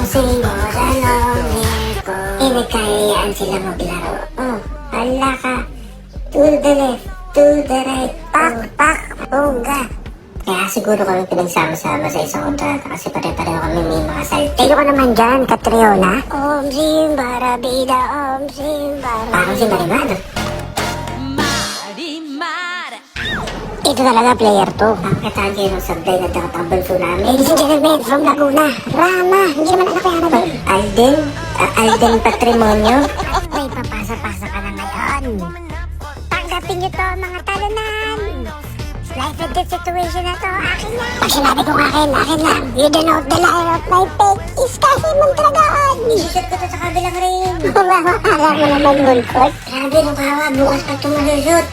sing for the lonely ko. Nagkayaan sila maglaro. Oh, hala ka. To the left, to the right, pak, bongga. Kaya siguro kami pinagsama-sama sa isang kontrata kasi pare-pareho kami may mga salte. Sino ka naman dyan, Catriona? Om Simbara, bida, Om Simbara. Parang si Marimar. Ito talaga player to. Ang katagi ng sablay na takatabal po namin. Ladies and gentlemen, from Laguna, Rama, hindi naman anak kaya na ba? Alden Patrimonio. May papasa-pasa ka na ngayon. Tanggapin nyo to mga talunan. Life and death situation na to, akin lang. Pag sinabi kong akin lang. You don't know the liar of my fate is kasi Mondragon. Isusot ko to sa kabilang ring. Alam mo naman, Mulkot. Grabe nung kawa, bukas pa ito malusot.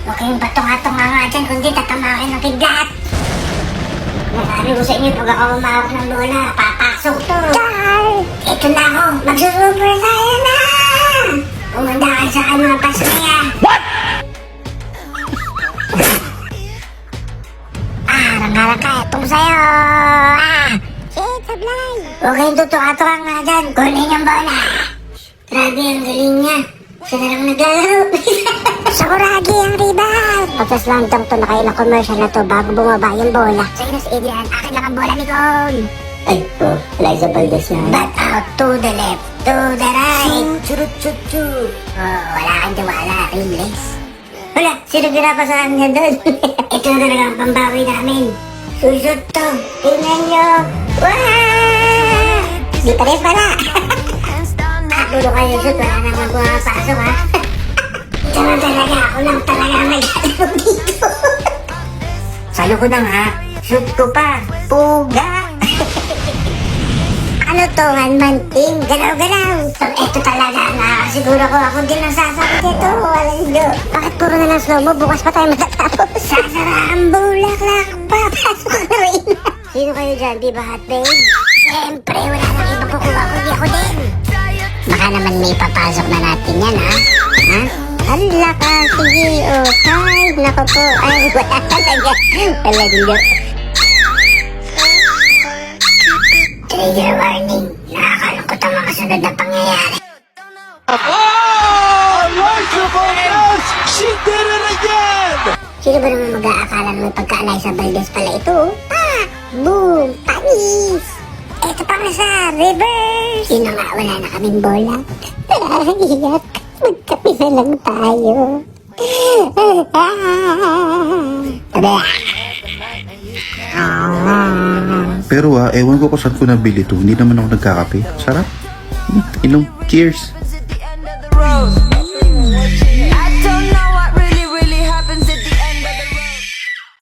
Huwag kayong batong-atong nga dyan, kundi tatamakin ng kidlat. Nasabi ko sa inyo, pag ako umawak ng lola, papasok to. Char! Ito na ako, magsusuper tayo na! Umanda ka sa mga pasmaya. What? Rangala ka, itong sa'yo! Shit, sablay! Huwag kayong tutuka-tuka nga dyan, kunin yung bola! Grabe, ang galing niya. Siya na lang naglalaro. Sakuragi ang rebound. Pagkaslandang to na kayo ng commercial na to bago bumaba yung bola. Sa'yo na si Adrian, akin lang ang bola ni Cole. Ay, Eliza Valdez na. Back out to the left, to the right. Churut-chut-chut. Oh, wala kang tiwala, relax. Wala, sino pinapasahan niya doon? Ito na talaga ang pambawi namin. Susot to, tingnan nyo. Waaah! Di pa rin pala. Dulo kayo shoot, wala naman pumapasok ha. Tsaka talaga, ako lang talaga maglalaro dito. Salo ko na nga, shoot ko pa, puga. Ano to, one-man team, galaw-galaw. So, eto talaga nga, siguro ko ako din ang sasakit ito, walang do. Bakit puro na lang slow mo, bukas pa tayo matatapos. Sasara ang bulaklak, papasok na rin. Sino kayo dyan, di ba hot babe? Siyempre, wala nang iba kukuha kundi ako din. Baka naman may papasok na natin yan, ha? Ha? Hala ka, sige, oh. Hi, nako po. Ay, wala talaga. Wala dito. Trigger warning. Nakakalungkot ang mga sunod na pangyayari. Oh! Remarkable yes! She did it again! Sino ba naman mag-aakala na may pagka-Eliza Valdez pala ito? Ah! Boom! Panis! Ito pa nga sa reverse! Sino nga, wala na kaming bola. Iyak. Magkapi na lang tayo. Pero ewan ko kung saan ko nabili to. Hindi naman ako nagkakape. Sarap. Inom. Cheers.